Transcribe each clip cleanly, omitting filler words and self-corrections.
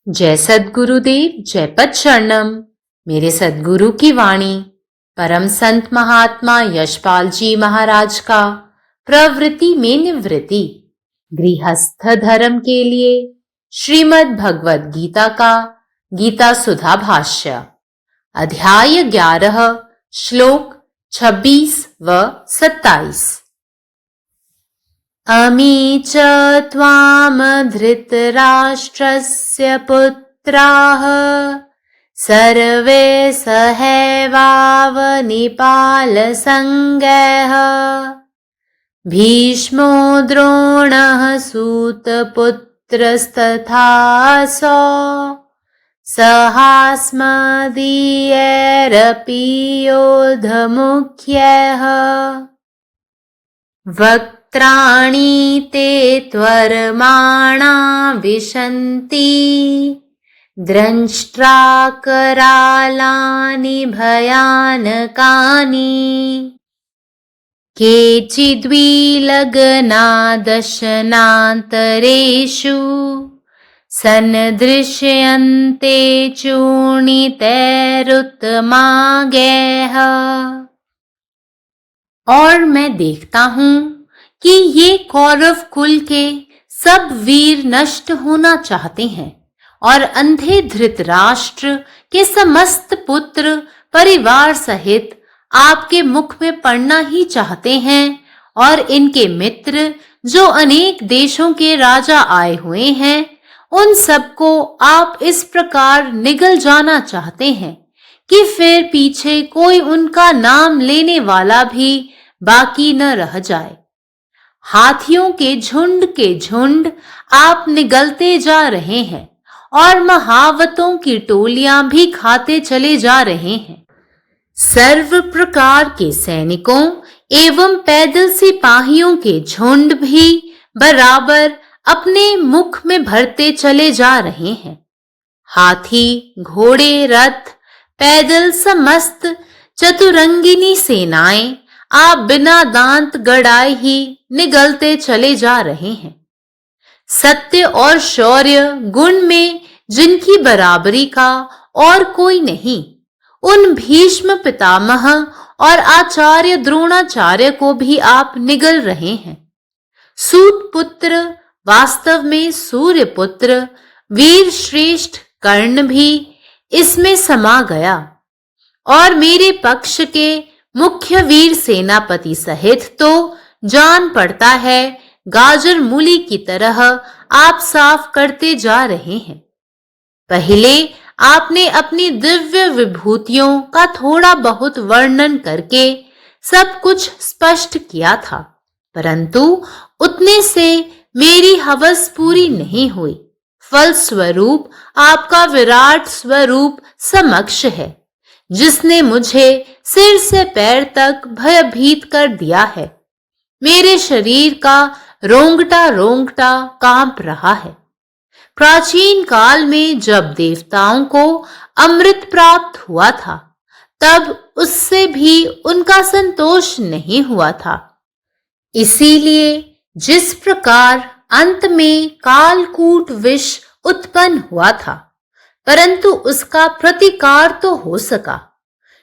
जय सद्गुरुदेव, जय पद शरणम। मेरे सद्गुरु की वाणी परम संत महात्मा यशपाल जी महाराज का प्रवृत्ति में निवृत्ति गृहस्थ धर्म के लिए श्रीमद् भगवद गीता का गीता सुधा भाष्य अध्याय 11 श्लोक 26 व 27। अमी च त्वाम धृतराष्ट्रस्य पुत्राः सर्वे सहैवावनिपालसंज्ञैः भीष्मो द्रोणः सूतपुत्रस्तथासौ सहास्मदीयैरपि योधमुख्यैः वक्त्राणि ते त्वरमाणा विशन्ति द्रष्ट्राकरालानि भयानकानि केचिद्विलग्ना दशनान्तरेषु सन्दृश्यन्ते चूर्णितैरुत्तमागैः। और मैं देखता हूं कि ये कौरव कुल के सब वीर नष्ट होना चाहते हैं और अंधे धृतराष्ट्र के समस्त पुत्र परिवार सहित आपके मुख में पड़ना ही चाहते हैं, और इनके मित्र जो अनेक देशों के राजा आए हुए हैं उन सबको आप इस प्रकार निगल जाना चाहते हैं कि फिर पीछे कोई उनका नाम लेने वाला भी बाकी न रह जाए। हाथियों के झुंड आप निगलते जा रहे हैं और महावतों की टोलियां भी खाते चले जा रहे हैं। सर्व प्रकार के सैनिकों एवं पैदल सिपाहियों के झुंड भी बराबर अपने मुख में भरते चले जा रहे हैं। हाथी, घोड़े, रथ, पैदल समस्त चतुरंगिनी सेनाएं आप बिना दांत गड़ाए ही निगलते चले जा रहे हैं। सत्य और शौर्य गुण में जिनकी बराबरी का और कोई नहीं, उन भीष्म पितामह और आचार्य द्रोणाचार्य को भी आप निगल रहे हैं। सूत पुत्र, वास्तव में सूर्य पुत्र, वीर श्रेष्ठ कर्ण भी इसमें समा गया, और मेरे पक्ष के मुख्य वीर सेनापति सहित तो जान पड़ता है गाजर मूली की तरह आप साफ करते जा रहे हैं। पहले आपने अपनी दिव्य विभूतियों का थोड़ा बहुत वर्णन करके सब कुछ स्पष्ट किया था, परंतु उतने से मेरी हवस पूरी नहीं हुई। फलस्वरूप आपका विराट स्वरूप समक्ष है, जिसने मुझे सिर से पैर तक भयभीत कर दिया है। मेरे शरीर का रोंगटा रोंगटा कांप रहा है। प्राचीन काल में जब देवताओं को अमृत प्राप्त हुआ था, तब उससे भी उनका संतोष नहीं हुआ था। इसीलिए जिस प्रकार अंत में कालकूट विष उत्पन्न हुआ था, परंतु उसका प्रतिकार तो हो सका।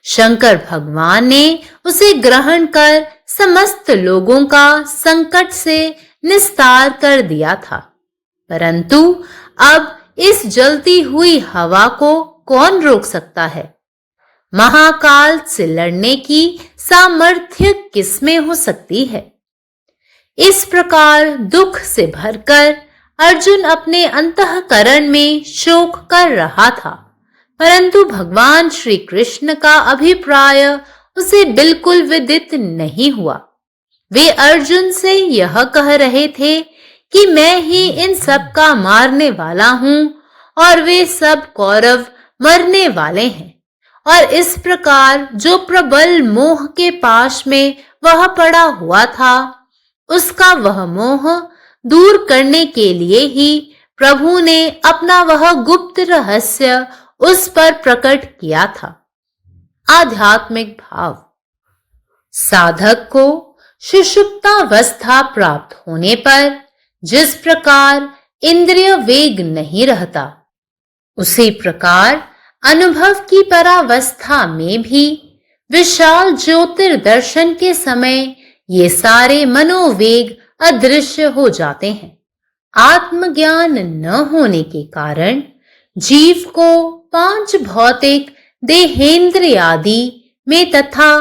शंकर भगवान ने उसे ग्रहण कर समस्त लोगों का संकट से निस्तार कर दिया था, परंतु अब इस जलती हुई हवा को कौन रोक सकता है? महाकाल से लड़ने की सामर्थ्य किसमें हो सकती है? इस प्रकार दुख से भरकर अर्जुन अपने अंतःकरण में शोक कर रहा था, परंतु भगवान श्री कृष्ण का अभिप्राय उसे बिल्कुल विदित नहीं हुआ। वे अर्जुन से यह कह रहे थे कि मैं ही इन सब का मारने वाला हूं और वे सब कौरव मरने वाले हैं, और इस प्रकार जो प्रबल मोह के पाश में वह पड़ा हुआ था, उसका वह मोह दूर करने के लिए ही प्रभु ने अपना वह गुप्त रहस्य उस पर प्रकट किया था। आध्यात्मिक भाव। साधक को सुषुप्तावस्था प्राप्त होने पर जिस प्रकार इंद्रिय वेग नहीं रहता, उसी प्रकार अनुभव की परावस्था में भी विशाल ज्योतिर्दर्शन के समय ये सारे मनोवेग अदृश्य हो जाते हैं। आत्मज्ञान न होने के कारण जीव को 5 भौतिक देहेंद्रिय आदि में तथा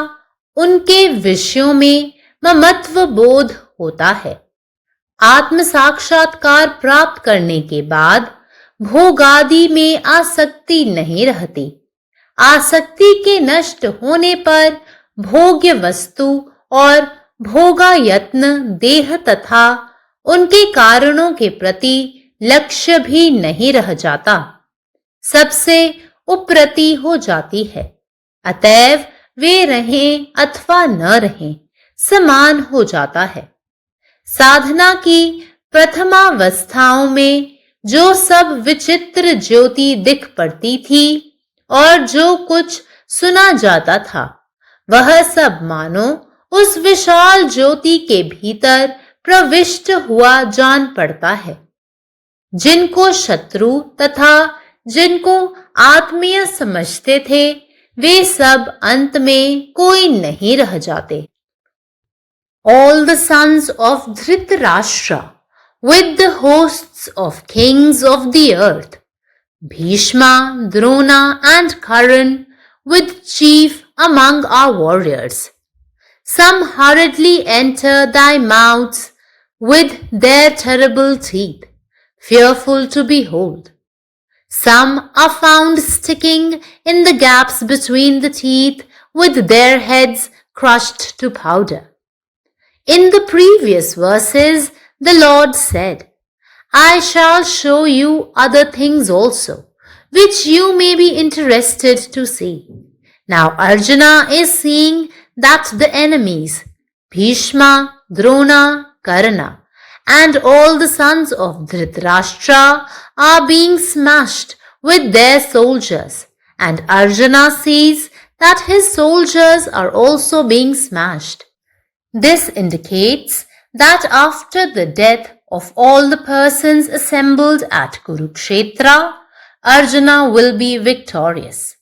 उनके विषयों में ममत्व बोध होता है। आत्म साक्षात्कार प्राप्त करने के बाद भोगादि में आसक्ति नहीं रहती। आसक्ति के नष्ट होने पर भोग्य वस्तु और भोगायत्न देह तथा उनके कारणों के प्रति लक्ष्य भी नहीं रह जाता, सबसे उपरति हो जाती है। अतएव वे रहें अथवा न रहें, समान हो जाता है। साधना की प्रथमावस्थाओं में जो सब विचित्र ज्योति दिख पड़ती थी और जो कुछ सुना जाता था, वह सब मानो उस विशाल ज्योति के भीतर प्रविष्ट हुआ जान पड़ता है। जिनको शत्रु तथा जिनको आत्मीय समझते थे, वे सब अंत में कोई नहीं रह जाते। All the sons of Dhritarashtra with the hosts of kings of the earth, Bhishma, Drona and Karan with chief among our warriors. Some hurriedly enter thy mouths with their terrible teeth, fearful to behold. Some are found sticking in the gaps between the teeth with their heads crushed to powder. In the previous verses, the Lord said, I shall show you other things also, which you may be interested to see. Now Arjuna is seeing that the enemies, Bhishma, Drona, Karna, and all the sons of Dhritarashtra are being smashed with their soldiers, and Arjuna sees that his soldiers are also being smashed. This indicates that after the death of all the persons assembled at Kurukshetra, Arjuna will be victorious.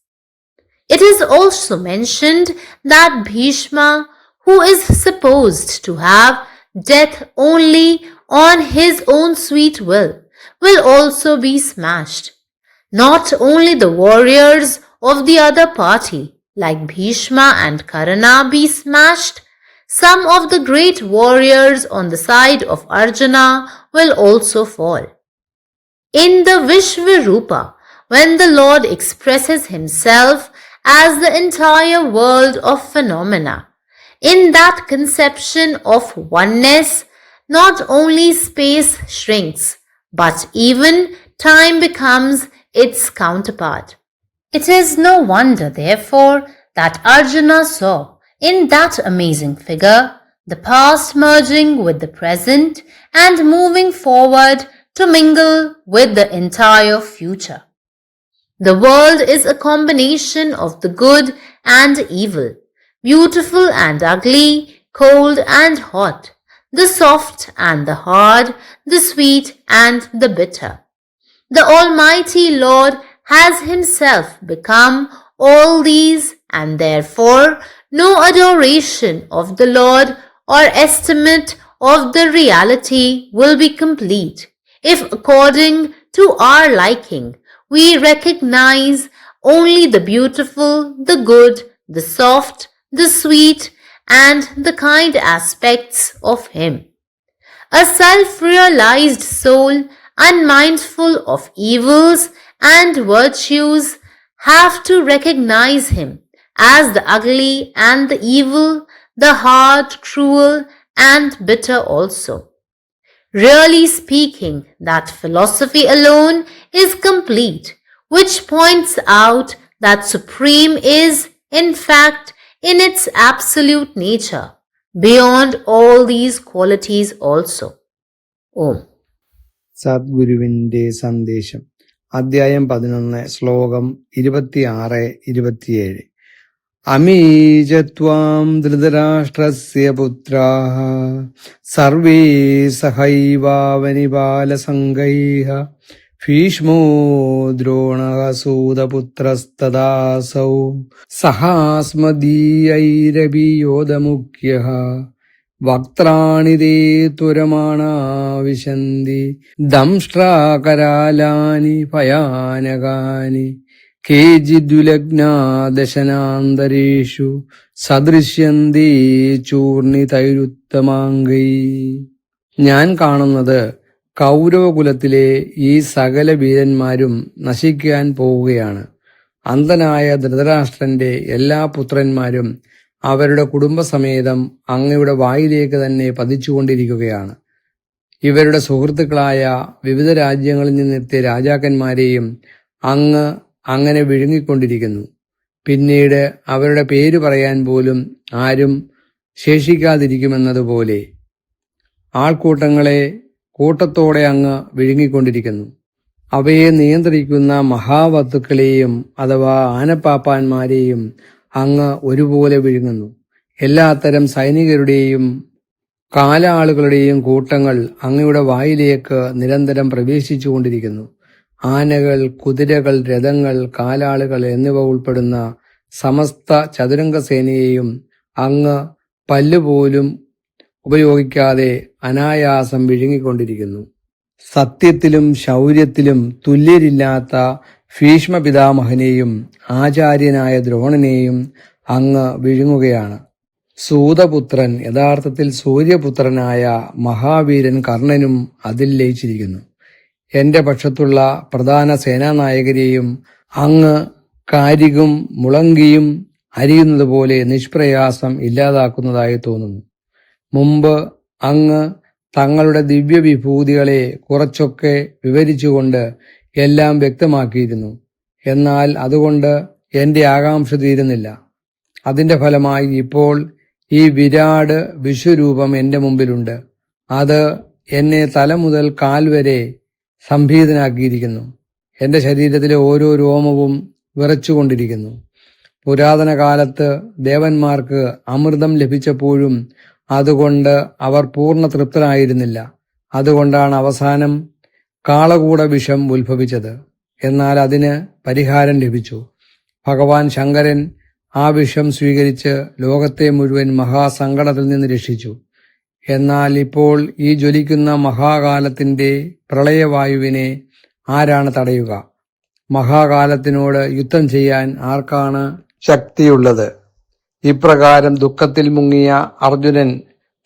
It is also mentioned that Bhishma, who is supposed to have death only on his own sweet will also be smashed. Not only the warriors of the other party, like Bhishma and Karna, be smashed, some of the great warriors on the side of Arjuna will also fall. In the Vishvarupa, when the Lord expresses himself as the entire world of phenomena, in that conception of oneness, not only space shrinks, but even time becomes its counterpart. It is no wonder, therefore, that Arjuna saw in that amazing figure the past merging with the present and moving forward to mingle with the entire future. The world is a combination of the good and evil, beautiful and ugly, cold and hot, the soft and the hard, the sweet and the bitter. The Almighty Lord has himself become all these, and therefore no adoration of the Lord or estimate of the reality will be complete if, according to our liking, we recognize only the beautiful, the good, the soft, the sweet, and the kind aspects of Him. A self-realized soul, unmindful of evils and virtues, have to recognize Him as the ugly and the evil, the hard, cruel, and bitter also. Really speaking, that philosophy alone is complete, which points out that Supreme is, in fact, in its absolute nature, beyond all these qualities also. Om. സദ്ഗുരുവിന്റെ സന്ദേശം അധ്യായം 11 ശ്ലോകം 26-27 അമീജത്വാം ധൃതരാഷ്ട്രസ്യ പുത്രാഃ survey സഹൈവാവനിബാലസംഗൈഃ ഭീഷ്മോ ദ്രോണഃ സൂതപുത്രസ്തദാസൗ സഹാസ്മദീയൈരപി യോധമുഖ്യഃ വക്ത്രാണി തേ തുരമാണാ വിശന്തി ദംഷ്ട്രാകരാലാനി ഭയാനകാനി കേചിദ്വിലഗ്നാ ദശനാന്തരേഷു സദൃശ്യന്തി ചൂർണിതൈരുത്തമാംഗൈ. ഞാൻ കാണുന്നത് കൗരവകുലത്തിലെ ഈ സകല വീരന്മാരും നശിക്കാൻ പോവുകയാണ്. അന്ധനായ ധൃതരാഷ്ട്രന്റെ എല്ലാ പുത്രന്മാരും അവരുടെ കുടുംബസമേതം അങ്ങയുടെ വായിലേക്ക് തന്നെ പതിച്ചുകൊണ്ടിരിക്കുകയാണ്. ഇവരുടെ സുഹൃത്തുക്കളായ വിവിധ രാജ്യങ്ങളിൽ നിന്നെത്തിയ രാജാക്കന്മാരെയും അങ്ങ് അങ്ങനെ വിഴുങ്ങിക്കൊണ്ടിരിക്കുന്നു. പിന്നീട് അവരുടെ പേര് പറയാൻ പോലും ആരും ശേഷിക്കാതിരിക്കുമെന്നതുപോലെ ആൾക്കൂട്ടങ്ങളെ കൂട്ടത്തോടെ അങ്ങ് വിഴുങ്ങിക്കൊണ്ടിരിക്കുന്നു. അവയെ നിയന്ത്രിക്കുന്ന മഹാവത്തുക്കളെയും അഥവാ ആനപ്പാപ്പാന്മാരെയും അങ്ങ് ഒരുപോലെ വിഴുങ്ങുന്നു. എല്ലാത്തരം സൈനികരുടെയും കാലാളുകളുടെയും കൂട്ടങ്ങൾ അങ്ങയുടെ വായിലേക്ക് നിരന്തരം പ്രവേശിച്ചുകൊണ്ടിരിക്കുന്നു. ആനകൾ, കുതിരകൾ, രഥങ്ങൾ, കാലാളുകൾ എന്നിവ ഉൾപ്പെടുന്ന സമസ്ത ചതുരംഗ സേനയെയും അങ്ങ് പല്ലുപോലും ഉപയോഗിക്കാതെ അനായാസം വിഴുങ്ങിക്കൊണ്ടിരിക്കുന്നു. സത്യത്തിലും ശൗര്യത്തിലും തുല്യരില്ലാത്ത ഭീഷ്മ പിതാമഹനെയും ആചാര്യനായ ദ്രോണനെയും അങ്ങ് വിഴുങ്ങുകയാണ്. സൂതപുത്രൻ, യഥാർത്ഥത്തിൽ സൂര്യപുത്രനായ മഹാവീരൻ കർണനും അതിൽ ലയിച്ചിരിക്കുന്നു. എന്റെ പക്ഷത്തുള്ള പ്രധാന സേനാനായകരെയും അങ്ങ് കാരികും മുളങ്കിയും അരിയുന്നത് പോലെ നിഷ്പ്രയാസം ഇല്ലാതാക്കുന്നതായി തോന്നുന്നു. മുമ്പ് അങ്ങ് തങ്ങളുടെ ദിവ്യവിഭൂതികളെ കുറച്ചൊക്കെ വിവരിച്ചുകൊണ്ട് എല്ലാം വ്യക്തമാക്കിയിരുന്നു. എന്നാൽ അതുകൊണ്ട് എന്റെ ആകാംക്ഷ തീരുന്നില്ല. അതിന്റെ ഫലമായി ഇപ്പോൾ ഈ വിരാട് വിശ്വരൂപം എന്റെ മുമ്പിലുണ്ട്. അത് എന്നെ തല മുതൽ കാൽ വരെ സംഭീതനാക്കിയിരിക്കുന്നു. എന്റെ ശരീരത്തിലെ ഓരോ രോമവും വിറച്ചുകൊണ്ടിരിക്കുന്നു. പുരാതന കാലത്ത് ദേവന്മാർക്ക് അമൃതം ലഭിച്ചപ്പോഴും അതുകൊണ്ട് അവർ പൂർണ്ണ തൃപ്തരായിരുന്നില്ല. അതുകൊണ്ടാണ് അവസാനം കാളകൂട വിഷം ഉത്ഭവിച്ചത്. എന്നാൽ അതിന് പരിഹാരം ലഭിച്ചു. ഭഗവാൻ ശങ്കരൻ ആ വിഷം സ്വീകരിച്ച് ലോകത്തെ മുഴുവൻ മഹാസങ്കടത്തിൽ നിന്ന് രക്ഷിച്ചു. എന്നാൽ ഇപ്പോൾ ഈ ജ്വലിക്കുന്ന മഹാകാലത്തിന്റെ പ്രളയവായുവിനെ ആരാണ് തടയുക? മഹാകാലത്തിനോട് യുദ്ധം ചെയ്യാൻ ആർക്കാണ് ശക്തിയുള്ളത്? ഇപ്രകാരം ദുഃഖത്തിൽ മുങ്ങിയ അർജുനൻ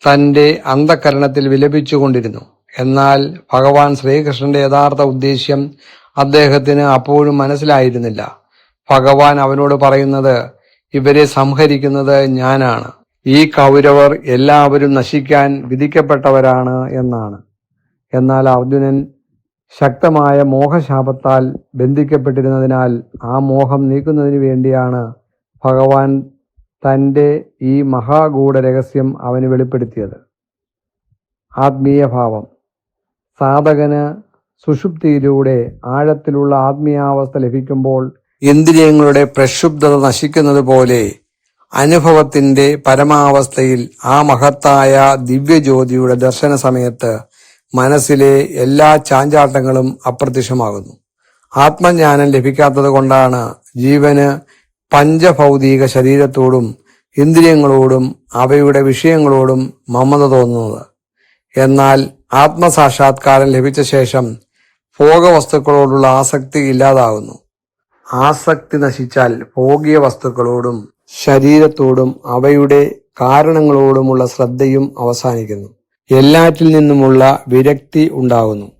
തന്റെ അന്ധകരണത്തിൽ വിലപിച്ചുകൊണ്ടിരുന്നു. എന്നാൽ ഭഗവാൻ ശ്രീകൃഷ്ണന്റെ യഥാർത്ഥ ഉദ്ദേശ്യം അദ്ദേഹത്തിന് അപ്പോഴും മനസ്സിലായിരുന്നില്ല. ഭഗവാൻ അവനോട് പറയുന്നത്, ഇവരെ സംഹരിക്കുന്നത് ഞാനാണ്. ഈ കൗരവർ എല്ലാവരും നശിക്കാൻ വിധിക്കപ്പെട്ടവരാണ് എന്നാണ്. എന്നാൽ അർജുനൻ ശക്തമായ മോഹശാപത്താൽ ബന്ധിക്കപ്പെട്ടിരുന്നതിനാൽ ആ മോഹം നീക്കുന്നതിന് വേണ്ടിയാണ് ഭഗവാൻ തന്റെ ഈ മഹാഗൂഢ രഹസ്യം അവന് വെളിപ്പെടുത്തിയത്. ആത്മീയഭാവം. സാധകന് സുഷുപ്തിയിലൂടെ ആഴത്തിലുള്ള ആത്മീയാവസ്ഥ ലഭിക്കുമ്പോൾ ഇന്ദ്രിയങ്ങളുടെ പ്രക്ഷുബ്ധത നശിക്കുന്നത് പോലെ അനുഭവത്തിന്റെ പരമാവസ്ഥയിൽ ആ മഹത്തായ ദിവ്യജ്യോതിയുടെ ദർശന സമയത്ത് മനസ്സിലെ എല്ലാ ചാഞ്ചാട്ടങ്ങളും അപ്രത്യക്ഷമാകുന്നു. ആത്മജ്ഞാനം ലഭിക്കാത്തത് കൊണ്ടാണ് ജീവന് പഞ്ചഭൗതിക ശരീരത്തോടും ഇന്ദ്രിയങ്ങളോടും അവയുടെ വിഷയങ്ങളോടും മമത തോന്നുന്നത്. എന്നാൽ ആത്മസാക്ഷാത്കാരം ലഭിച്ച ശേഷം ഭോഗവസ്തുക്കളോടുള്ള ആസക്തി ഇല്ലാതാകുന്നു. ആസക്തി നശിച്ചാൽ ഭോഗ്യ വസ്തുക്കളോടും ശരീരത്തോടും അവയുടെ കാരണങ്ങളോടുമുള്ള ശ്രദ്ധയും അവസാനിക്കുന്നു. എല്ലാറ്റിൽ നിന്നുമുള്ള വിരക്തി ഉണ്ടാകുന്നു.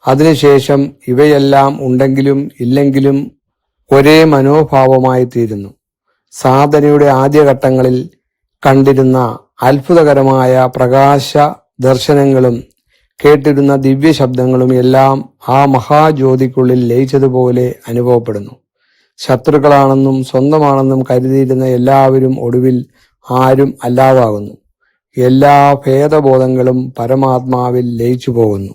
അതിനുശേഷം ഇവയെല്ലാം ഉണ്ടെങ്കിലും ഇല്ലെങ്കിലും ഒരേ മനോഭാവമായി തീരുന്നു. സാധനയുടെ ആദ്യഘട്ടങ്ങളിൽ കണ്ടിരുന്ന അത്ഭുതകരമായ പ്രകാശ ദർശനങ്ങളും കേട്ടിരുന്ന ദിവ്യശബ്ദങ്ങളും എല്ലാം ആ മഹാജ്യോതിക്കുള്ളിൽ ലയിച്ചതുപോലെ അനുഭവപ്പെടുന്നു. ശത്രുക്കളാണെന്നും സ്വന്തമാണെന്നും കരുതിയിരുന്ന എല്ലാവരും ഒടുവിൽ ആരും അല്ലാതാകുന്നു. എല്ലാ ഭേദബോധങ്ങളും പരമാത്മാവിൽ ലയിച്ചു പോകുന്നു.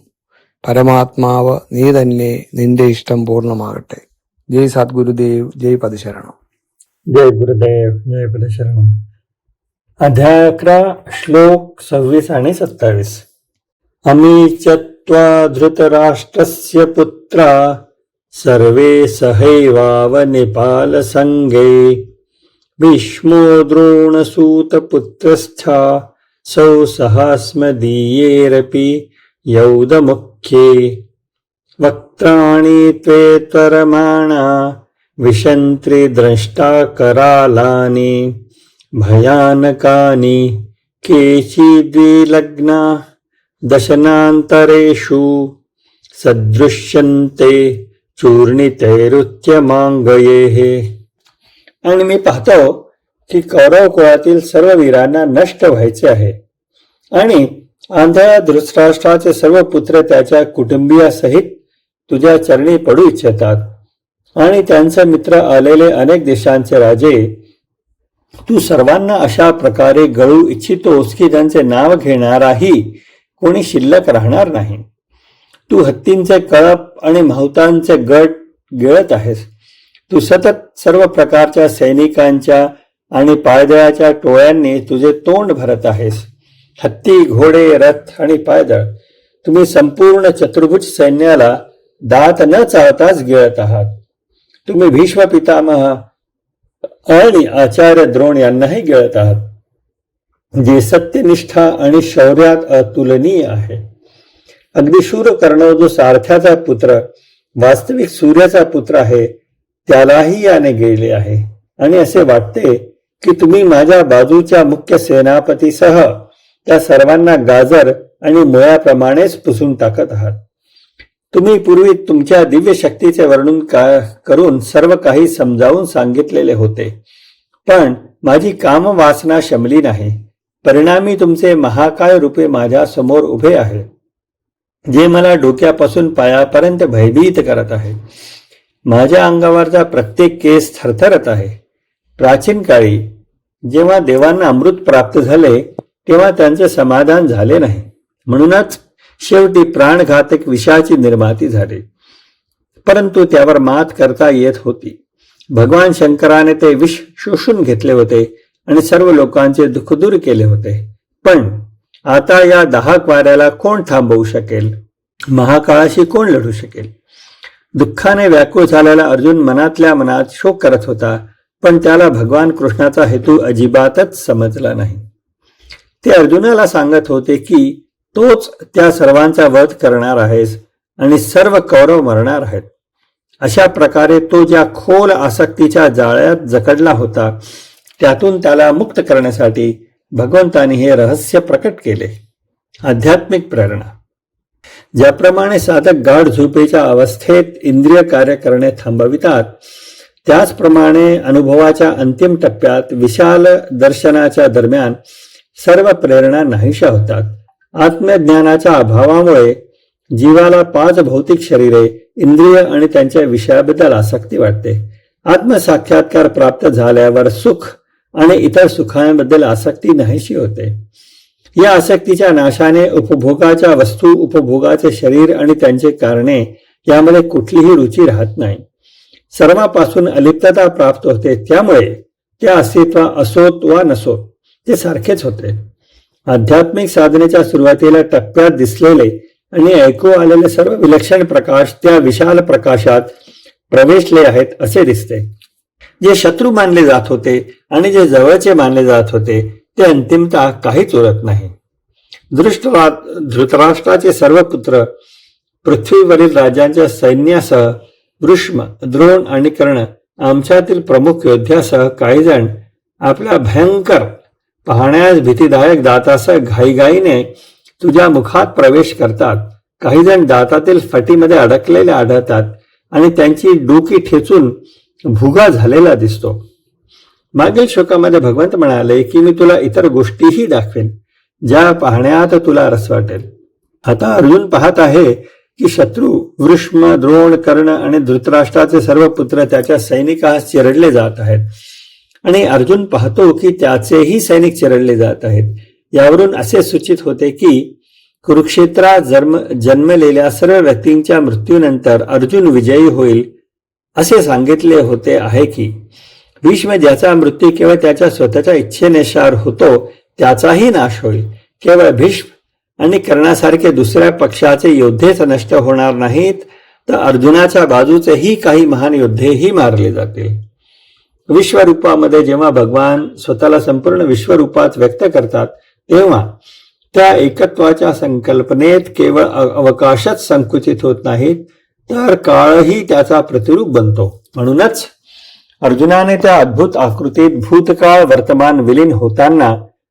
പരമാത്മാവ് നീ തന്നെ, നിന്റെ ഇഷ്ടം പൂർണ്ണമാകട്ടെ. ജയ് സദ്ഗുരുദേവ്, ജയ് പതിശരണം. जय गुरुदेव, जय पदशरणम. अध्याय 11 श्लोक 26 आणि 27. अमी च श्रुत्वा धृतराष्ट्रस्य पुत्रा सर्वे सहैवावनिपालसङ्गे भीष्मो द्रोणसूतपुत्रश्चा सौ सहास्मदीयैरपि यौदमुख्ये वक्त्राणि त्वेतरमाणा विशन्त्रि द्रष्टा करालानि भयानकानि केचिद्विलग्ना दशनान्तरेषु सदृश्यन्ते चूर्णितैरुत्यमांगयेः. आणि मी पाहतो की कौरव कुळातील सर्व वीरांना नष्ट व्हायचे आहे आणि आंधळ्या धृतराष्ट्राचे सर्व पुत्र त्याच्या कुटुंबियासहित तुझ्या चरणी पडू इच्छितात आणि त्यांचे मित्र आलेले अनेक देशांचे राजे तू सर्वांना अशा प्रकारे गळू इच्छितोस की त्यांचे नाव घेणाराही कोणी शिल्लक राहणार नाही. तू हत्तींचे कळप आणि माहुतांचे गट गिळत आहेस. तू सतत सर्व प्रकारच्या सैनिकांच्या आणि पायदळाच्या टोळ्यांनी तुझे तोंड भरत आहेस. हत्ती, घोडे, रथ आणि पायदळ तुम्ही संपूर्ण चतुर्भुज सैन्याला दात न चावताच गिळत आहात. तुम्ही भीष्म पितामह आणि आचार्य द्रोण यांनाही गिळत आहात, जे सत्यनिष्ठा आणि शौर्यात अतुलनीय आहे. अगदी शूर कर्ण जो सारथ्याचा पुत्र, वास्तविक सूर्याचा पुत्र आहे, त्यालाही याने गिळले आहे. आणि असे वाटते की तुम्ही माझ्या बाजूच्या मुख्य सेनापतीसह त्या सर्वांना गाजर आणि मुळ्याप्रमाणेच पुसून टाकत आहात. तुम्ही पूर्वी तुमच्या दिव्य शक्तीचे वर्णन करून सर्व काही समजावून सांगितलेले होते, पण माझी कामवासना शमली नाही. परिणामी तुमचे महाकाय रूपे माझ्या समोर उभे आहे, जे मला डोक्यापासून पायापर्यंत भयभीत करत आहे. माझ्या अंगावरचा प्रत्येक केस थरथरत आहे. प्राचीन काळी जेव्हा देवांना अमृत प्राप्त झाले तेव्हा त्यांचे समाधान झाले नाही, म्हणूनच शेवटी प्राणघातक विषाची निर्माती झाली, परंतु त्यावर मात करता येत होती. भगवान शंकराने ते विष शोषून घेतले होते आणि सर्व लोकांचे दुःख दूर केले होते. पण आता या 10 वाऱ्याला कोण थांबवू शकेल? महाकाळाशी कोण लढू शकेल? दुःखाने व्याकुळ झालेला अर्जुन मनातल्या मनात शोक करत होता, पण त्याला भगवान कृष्णाचा हेतू अजिबातच समजला नाही. ते अर्जुनाला सांगत होते की तोच त्या सर्वांचा वध करणार आहेस आणि सर्व कौरव मरणार आहेत. अशा प्रकारे तो ज्या खोल आसक्तीच्या जाळ्यात जखडला होता त्यातून त्याला मुक्त करण्यासाठी भगवंतानी हे रहस्य प्रकट केले. आध्यात्मिक प्रेरणा. ज्याप्रमाणे साधक गाढ झोपेच्या अवस्थेत इंद्रिय कार्य करणे थांबवितात, त्याचप्रमाणे अनुभवाच्या अंतिम टप्प्यात विशाल दर्शनाच्या दरम्यान सर्व प्रेरणा नाहीशा होतात. आत्मज्ञानाच्या अभावामुळे जीवाला 5 भौतिक शरीरे, इंद्रिय आणि त्यांच्या विषयाबद्दल आसक्ती वाटते. आत्मसाक्षात्कार प्राप्त झाल्यावर सुख आणि इतर सुखांबद्दल आसक्ती नाहीशी होते. या आसक्तीच्या नाशाने उपभोगाच्या वस्तू, उपभोगाचे शरीर आणि त्यांचे कारणे यामध्ये कुठलीही रुची राहत नाही. सर्वांपासून अलिप्तता प्राप्त होते. त्यामुळे त्या अस्तित्व असोत वा नसोत ते सारखेच होते. आध्यात्मिक साधनेच्या सुरुवातीला टप्प्यात दिसलेले आणि ऐकू आलेले सर्व विलक्षण प्रकाश त्या विशाल प्रकाशात प्रवेशले आहेत असे दिसते. जे शत्रू मानले जात होते आणि जे जवळचे मानले जात होते ते अंतिमतः काहीच उरत नाही. धृतराष्ट्राचे सर्व पुत्र पृथ्वीवरील राज्यांच्या सैन्यासह भीष्म, द्रोण आणि कर्ण आमच्यातील प्रमुख योद्ध्यासह काही जण आपल्या भयंकर पाहण्यास भीतीदायक दातासह घाईघाईने तुझ्या मुखात प्रवेश करतात. काही जण दातातील फटीमध्ये अडकलेले आढळतात आणि त्यांची डोकी ठेचून भुगा झालेला दिसतो. मागील श्लोकामध्ये भगवंत म्हणाले की मी तुला इतर गोष्टीही दाखवेन ज्या पाहण्यात तुला रस वाटेल. आता अर्जुन पाहत आहे की शत्रू भीष्म, द्रोण, कर्ण आणि धृतराष्ट्राचे सर्व पुत्र त्याच्या सैनिकास चिरडले जात आहेत आणि अर्जुन पाहतो की त्याचेही सैनिक चिरडले जात आहेत. यावरून असे सूचित होते की कुरुक्षेत्रात जन्मलेल्या सर्व व्यक्तींच्या मृत्यूनंतर अर्जुन विजयी होईल असे सांगितले होते आहे की भीष्म ज्याचा मृत्यू केवळ त्याच्या स्वतःच्या इच्छेनुसार होतो त्याचाही नाश होईल. केवळ भीष्म आणि कर्णासारखे दुसऱ्या पक्षाचे योद्धेच नष्ट होणार नाहीत, तर अर्जुनाच्या बाजूचेही काही महान योद्धेही मारले जातील. विश्वरूपामध्ये जेव्हा भगवान स्वतःला संपूर्ण विश्वरूपात व्यक्त करतात, तेव्हा त्या एकत्वाच्या संकल्पनेत केवळ अवकाशच संकुचित होत नाहीत, तर काळही त्याचा प्रतिरूप बनतो. म्हणूनच अर्जुनाने त्या अद्भुत आकृतीत भूतकाळ वर्तमान विलीन होताना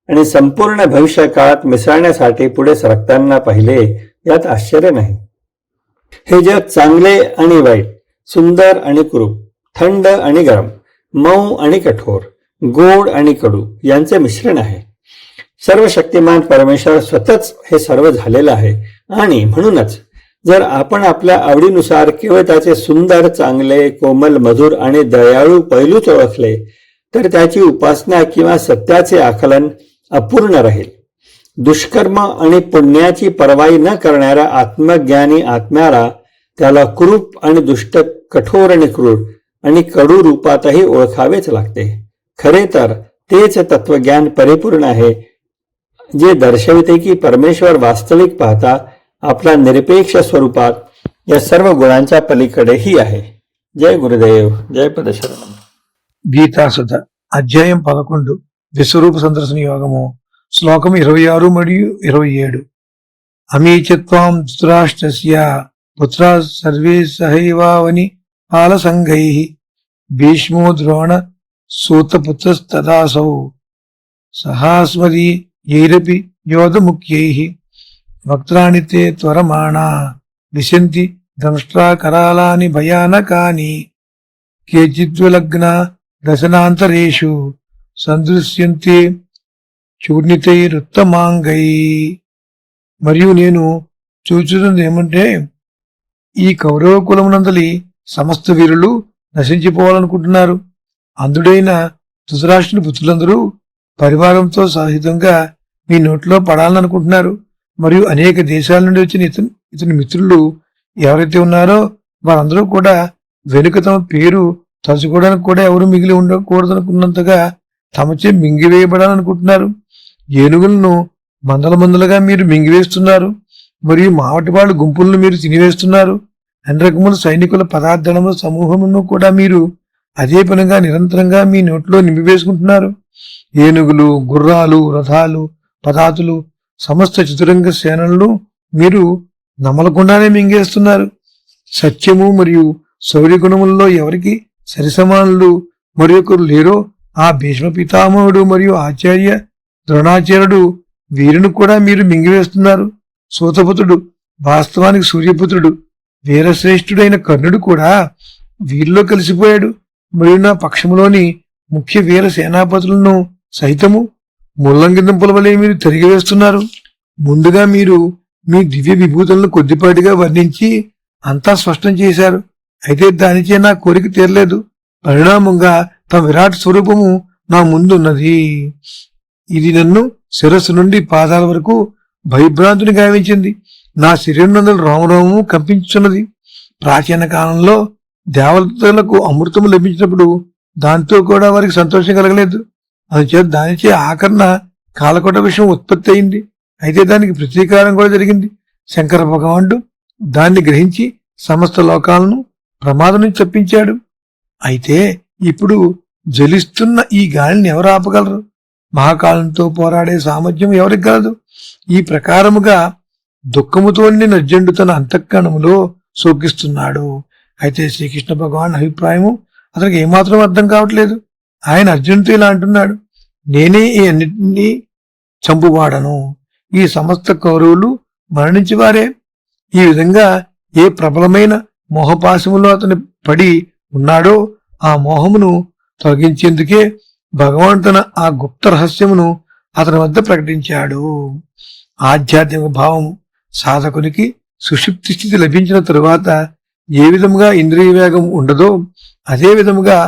आणि संपूर्ण भविष्य काळात मिसळण्यासाठी पुढे सरकताना पाहिले, यात आश्चर्य नाही. हे जग चांगले आणि वाईट, सुंदर आणि कुरूप, थंड आणि गरम, मऊ आणि कठोर, गोड आणि कडू यांचे मिश्रण आहे. सर्व शक्तिमान परमेश्वर स्वतःच हे सर्व झालेलं आहे. आणि म्हणूनच जर आपण आपल्या आवडीनुसार केवळ त्याचे सुंदर, चांगले, कोमल, मधुर आणि दयाळू पैलूच ओळखले, तर त्याची उपासना किंवा सत्याचे आकलन अपूर्ण राहील. दुष्कर्म आणि पुण्याची पर्वाई न करणाऱ्या आत्मज्ञानी आत्म्याला त्याला कुरूप आणि दुष्ट, कठोर आणि क्रूर आणि कडू रूपातही ओळखावेच लागते. खरे तर तेच तत्वज्ञान परिपूर्ण आहे, जे दर्शविते की परमेश्वर वास्तविक पाहता आपल्या निरपेक्ष स्वरूपात या सर्व गुणांच्या पलीकडेही आहे. जय गुरुदेव, जय पदशरणम. గీతాసుధ అధ్యాయం 11 విశ్వరూప సందర్శన యోగము. శ్లోకం 26 మరియు 27. అమీచత్వాం ధృతరాష్ట్రస్య పుత్రా సర్వే సహైవావని పాలసంగైః భీష్మో ద్రోణ సూతపుత్రస్తదాసౌ సహాస్మదీయైరపి యోధముఖ్యైః వక్త్రాణి తే త్వరమాణా విశంతి దంష్ట్రాకరాళాని భయానకాని కేచిద్విలగ్నా దశనాంతరేషు సందృశ్యంతే చూర్ణితైరుత్తమాంగై. మరియు నేను చూచున్నది ఏమంటే, ఈ కౌరవ కులమునందలి సమస్త వీరులు నశించిపోవాలనుకుంటున్నారు. అంధుడైన ధృతరాష్ట్రుని పుత్రులందరూ పరివారంతో సహితంగా మీ నోట్లో పడాలనుకుంటున్నారు. మరియు అనేక దేశాల నుండి వచ్చిన ఇతని మిత్రులు ఎవరైతే ఉన్నారో వారందరూ కూడా వెనుక తమ పేరు తలుచుకోవడానికి కూడా ఎవరు మిగిలి ఉండకూడదనుకున్నంతగా తమచే మింగివేయబడాలనుకుంటున్నారు. ఏనుగులను మందల మందలుగా మీరు మింగివేస్తున్నారు, మరియు మావటివాళ్ళ గుంపులను మీరు తినివేస్తున్నారు. అన్ని రకముల సైనికుల పదార్థముల సమూహమును కూడా మీరు అదే పనిగా నిరంతరంగా మీ నోట్లో నింపివేసుకుంటున్నారు. ఏనుగులు, గుర్రాలు, రథాలు, పదాతులు, సమస్త చతురంగ సేనలను మీరు నమలకుండానే మింగేస్తున్నారు. సత్యము మరియు శౌర్య గుణములలో ఎవరికి సరిసమానులు మరొకరు లేరో ఆ భీష్మ పితామహుడు మరియు ఆచార్య ద్రోణాచార్యుడు వీరును కూడా మీరు మింగివేస్తున్నారు. సూతపుత్రుడు, వాస్తవానికి సూర్యపుత్రుడు, వీరశ్రేష్ఠుడైన కర్ణుడు కూడా వీరిలో కలిసిపోయాడు. మరియు నా పక్షములోని ముఖ్య వీర సేనాపతులను సైతము ముల్లంగిదంపుల వలె మీరు తిరిగివేస్తున్నారు. ముందుగా మీరు మీ దివ్య విభూతులను కొద్దిపాటిగా వర్ణించి అంతా స్పష్టం చేశారు. అయితే దానిచే నా కోరిక తీరలేదు. పరిణామంగా తమ విరాట్ స్వరూపము నా ముందున్నది. ఇది నన్ను శిరస్సు నుండి పాదాల వరకు భయభ్రాంతుని గావించింది. నా శరీరం రోమరోమము కంపించున్నది. ప్రాచీన కాలంలో దేవతలకు అమృతము లభించినప్పుడు దాంతో కూడా వారికి సంతోషం కలగలేదు. అందుచేత దానిచే ఆకరణ కాలకోట విషయం ఉత్పత్తి అయింది. అయితే దానికి ప్రతీకారం కూడా జరిగింది. శంకర భగవానుడు దాన్ని గ్రహించి సమస్త లోకాలను ప్రమాదం నుంచి తప్పించాడు. అయితే ఇప్పుడు జ్వలిస్తున్న ఈ గాలిని ఎవరు ఆపగలరు? మహాకాలంతో పోరాడే సామర్థ్యం ఎవరికి కలదు? ఈ ప్రకారముగా దుఃఖముతో నిండిన అర్జునుడు తన అంతఃకరణములో శోకిస్తున్నాడు. అయితే శ్రీకృష్ణ భగవాన్ అభిప్రాయము అతనికి ఏమాత్రం అర్థం కావట్లేదు. ఆయన అర్జునుడితో ఇలా అంటున్నాడు, నేనే ఈ అన్నిటినీ చంపువాడను. ఈ సమస్త కౌరవులు మరణించి వారే. ఈ విధంగా ఏ ప్రబలమైన మోహపాశములో అతను పడి ఉన్నాడో ఆ మోహమును తొలగించేందుకే భగవాన్ తన ఆ గుప్త రహస్యమును అతని వద్ద ప్రకటించాడు. ఆధ్యాత్మిక భావం సాధకునికి సుషుప్తి స్థితి లభించిన తరువాత ఏ విధముగా ఇంద్రియ వేగం ఉండదో అదే విధముగా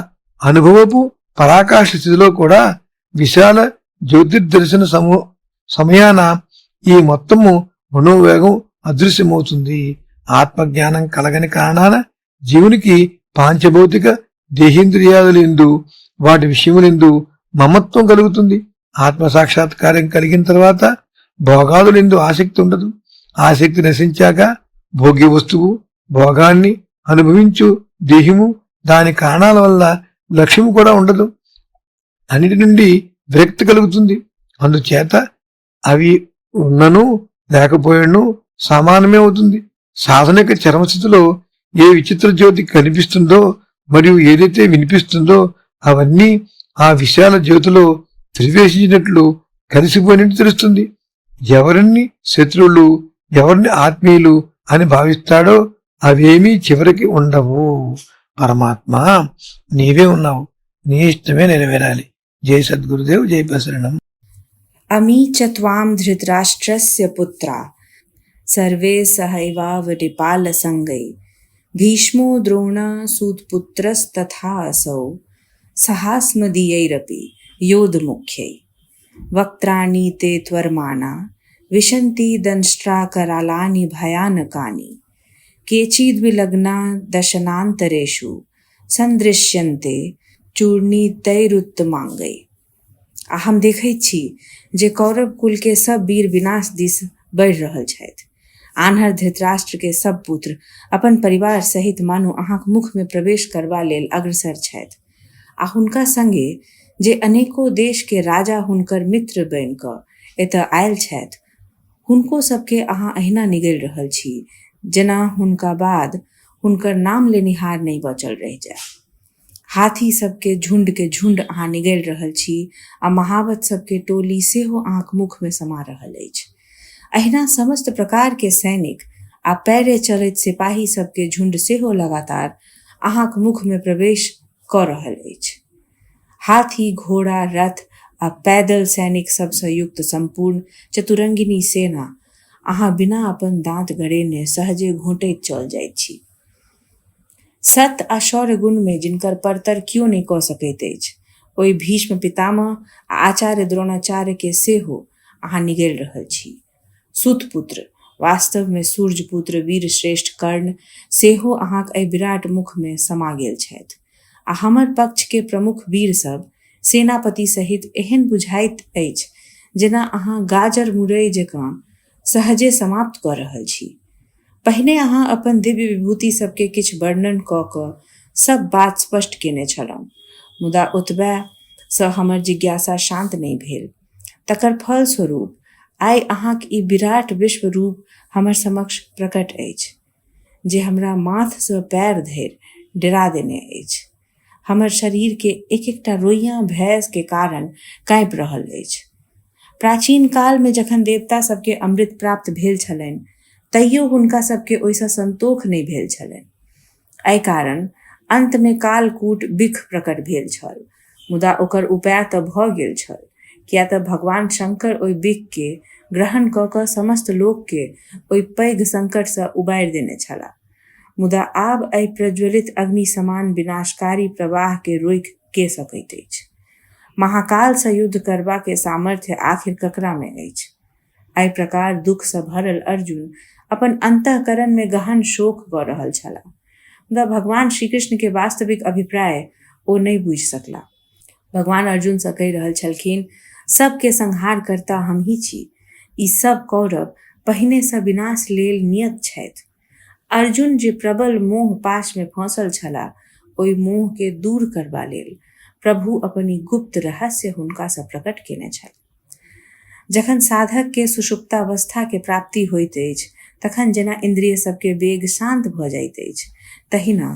అనుభవపు పరాకాశ స్థితిలో కూడా విశాల జ్యోతిర్దర్శన సమయాన ఈ మొత్తము మనోవేగం అదృశ్యమవుతుంది. ఆత్మజ్ఞానం కలగని కారణాన జీవునికి పాంచభౌతిక దేహేంద్రియాదులందు వాటి విషయములందు మమత్వం కలుగుతుంది. ఆత్మ సాక్షాత్కారం కలిగిన తర్వాత భోగాదులందు ఆసక్తి ఉండదు. ఆసక్తి నశించాక భోగ్య వస్తువు, భోగాన్ని అనుభవించు దేహము, దాని కారణాల వల్ల లక్ష్యము కూడా ఉండదు. అన్నిటి నుండి విరక్తి కలుగుతుంది. అందుచేత అవి ఉన్నను లేకపోయాను సమానమే అవుతుంది. సాధనిక చరమస్థితిలో ఏ విచిత్ర జ్యోతి కనిపిస్తుందో మరియు ఏదైతే వినిపిస్తుందో అవన్నీ ఆ విశాల జ్యోతిలో ప్రవేశించినట్లు కలిసిపోయినట్టు తెలుస్తుంది. ఎవరిని శత్రువులు, ఎవరిని ఆత్మీయులు అని భావిస్తాడో అవేమీ చివరికి ఉండవు. పరమాత్మ నీవే ఉన్నావు, నీ ఇష్టమే నెరవేరాలి. జై సద్గురుదేవ్, జై బసరణం. अमी च त्वां धृतराष्ट्रस्य पुत्रा सर्वे सहैवावनिपालसङ्गै भीष्मो द्रोणः सूतपुत्रस्तथा असौ सहास्मदीयैरपि योधमुख्यै वक्त्राणि ते त्वर्माणा विशन्ति दंष्ट्राकरालानि भयानकानि केचिद्विलग्ना दशनान्तरेषु सन्दृश्यन्ते चूर्णितैरुत्तमाङ्गै। आ हम देखै छी जे कौरव कुल के सब वीर विनाश दिस बढ़ि रहल छथि। आन्हर धृतराष्ट्र के सब पुत्र अपन परिवार सहित मानो अहाँक मुख में प्रवेश करबा लेल अग्रसर छथि। आ हुनका संगे जे अनेको देश के राजा हुनकर मित्र बनि कऽ एतऽ आयल छथि, हुनको सबके अहाँ अहिना निगलि रहल छी जेना हुनका बाद हुनकर नाम लेनिहार नहीं बचल रहि जाय। हाथी सबके झुंड अहाँ निगलि रहल छी आ महावत सबके टोली सेहो अहाँक मुख में समा रहल अछि। अहिना समस्त प्रकार के सैनिक आ पैरे चलैत सिपाही सबके झुंड सेहो लगातार अहाँक मुख में प्रवेश कऽ रहल अछि। हाथी, घोड़ा, रथ आ पैदल सैनिक सबसँ युक्त संपूर्ण चतुरंगिनी सेना अहाँ बिना अपन दांत गड़ेने सहजे घोंटैत चल जाइत छी। सत्य आ शौर्य गुण में जिनकर परतर क्यों नहीं कऽ सकैत अछि, ओहि भीष्म पितामह आ आचार्य द्रोणाचार्य के सेहो अहाँ निगलि रहल छी। सूतपुत्र, वास्तव में सूर्यपुत्र वीर श्रेष्ठ कर्ण सेहो अहाँक एहि विराट मुख में समा गेल छथि। आ हमर पक्ष के प्रमुख वीर सब सेनापति सहित एहन बुझाइत अछि जेना अहाँ गाजर मुरई जकाँ सहजे समाप्त कऽ रहल छी। पहिने अहाँ अपन दिव्य विभूति सबके किछु वर्णन कऽ कऽ सब बात स्पष्ट केने छलहुँ, मुदा ओतबे सँ हमर जिज्ञासा शांत नहीं भेल। तकर फलस्वरूप आइ अहाँक ई विराट विश्व रूप हमर समक्ष प्रकट अछि जे हमरा माथ सँ पैर धरि डरा देने अछि। हमर शरीर के एक एकटा रोइयाँ भय के कारण काँपि रहल अछि। प्राचीन काल में जखन देवता सबके अमृत प्राप्त भेल छलनि तैयो हुनका सबके ओहिसँ संतोष नहीं भेल छलनि। एहि कारण अंत में कालकूट बिख प्रकट भेल छल, मुदा ओकर उपाय तऽ भऽ गेल छल, किया तऽ भगवान शंकर ओहि बिख के ग्रहण कऽ कऽ समस्त लोक के ओहि पैघ संकट सँ उबारि देने छलाह। मुदा आब एहि प्रज्वलित अग्नि समान विनाशकारी प्रवाह के रोकि के सकैत अछि? महाकाल से युद्ध करबा के सामर्थ्य आखिर ककरा में अछि? एहि प्रकार दुख से भरल अर्जुन अपन अंतःकरण में गहन शोक कऽ रहल छलाह, मुदा भगवान श्री कृष्ण के वास्तविक अभिप्राय ओ नहीं बुझि सकला। भगवान अर्जुन से कहि रहल छलखिन, सबके संहार करता हम ही छी। ई सब कौरव पहिने से विनाश लेल नियत छथि। अर्जुन जे प्रबल मोह पाश में फंसल छलाह, ओहि मोह के दूर करबा लेल प्रभु अपन ई गुप्त रहस्य हुनका से प्रकट केने छल। जखन साधक के सुषुप्तावस्था के प्राप्ति होइत अछि तखन जेना इंद्रिय सबके वेग शांत भऽ जाइत अछि, तहिना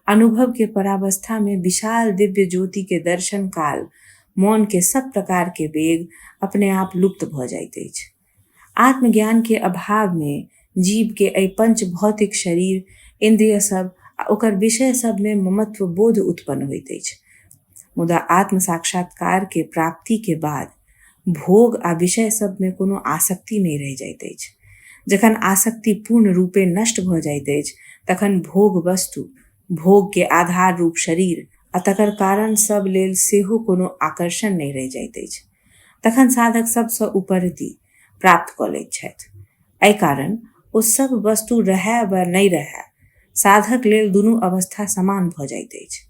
अनुभव के परावस्था में विशाल दिव्य ज्योति के दर्शन काल मौन के सब प्रकार के वेग अपने आप लुप्त भऽ जाइत अछि। आत्मज्ञान के अभाव में जीव के एहि पंच भौतिक शरीर, इंद्रिय सब आ ओकर विषय सब में ममत्व बोध उत्पन्न होइत अछि। मुदा आत्म साक्षात्कार के प्राप्ति के बाद भोग आ विषय सब में कोनो आसक्ति नहीं रहि जाइत अछि। जखन आसक्ति पूर्ण रूपे नष्ट भऽ जाइत अछि तखन भोग वस्तु, भोग के आधार रूप शरीर आ तकर कारण सब लेल सेहो कोनो आकर्षण नहीं रहि जाइत अछि। तखन साधक सबसँ उपरति प्राप्त कऽ लैत छथि। एहि कारण ओ सब वस्तु रहै वा नहीं रहै, साधक लेल दुनू अवस्था समान भऽ जाइत अछि।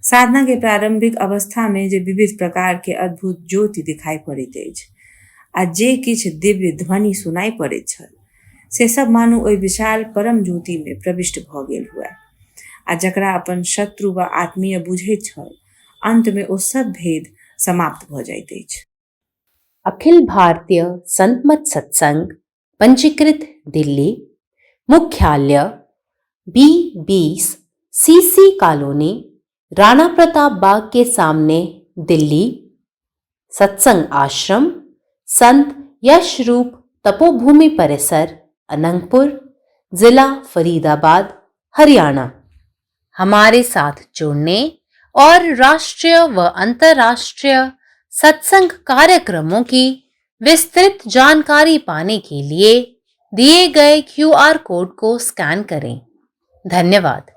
साधना के प्रारंभिक अवस्था में जे विविध प्रकार के अद्भुत ज्योति दिखाई पड़ैत अछि, आ जे किछ दिव्य ध्वनि सुनाई पड़ैत छल से सब मानू ओहि विशाल परम ज्योति में प्रविष्ट भ गेल हुए आ जकरा अपन शत्रु व आत्मीय बुझैत छल अंत में ओ सब भेद समाप्त भ जाइत अछि। अखिल भारतीय संत मत सत्संग पंजीकृत दिल्ली, मुख्यालय B20 CC colony, Rana Pratap Bagh के सामने, दिल्ली। सत्संग आश्रम संत यशरूप तपोभूमि परिसर, अनंगपुर, जिला फरीदाबाद, हरियाणा। हमारे साथ जुड़ने और राष्ट्रीय व अंतर्राष्ट्रीय सत्संग कार्यक्रमों की विस्तृत जानकारी पाने के लिए दिए गए QR कोड को स्कैन करें। धन्यवाद।